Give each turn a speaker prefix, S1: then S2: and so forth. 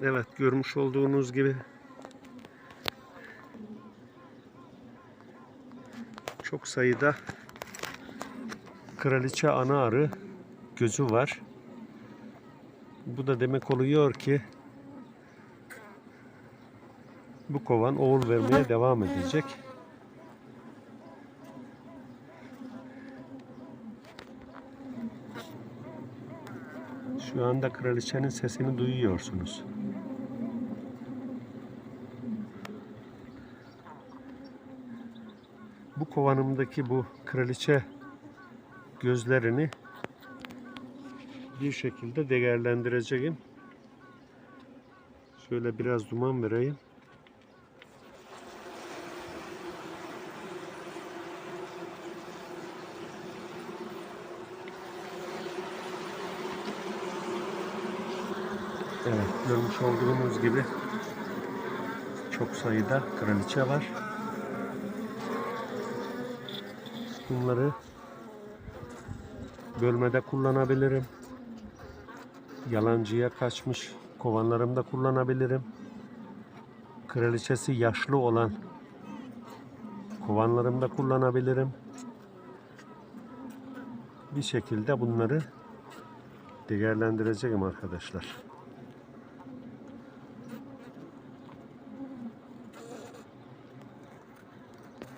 S1: Evet, görmüş olduğunuz gibi çok sayıda kraliçe ana arı gözü var. Bu da demek oluyor ki bu kovan oğul vermeye devam edecek. Şu anda kraliçenin sesini duyuyorsunuz. Bu kovanımdaki bu kraliçe gözlerini bir şekilde değerlendireceğim. Şöyle biraz duman vereyim. Evet, görmüş olduğunuz gibi çok sayıda kraliçe var. Bunları bölmede kullanabilirim. Yalancıya kaçmış kovanlarımda kullanabilirim. Kraliçesi yaşlı olan kovanlarımda kullanabilirim. Bir şekilde bunları değerlendireceğim arkadaşlar.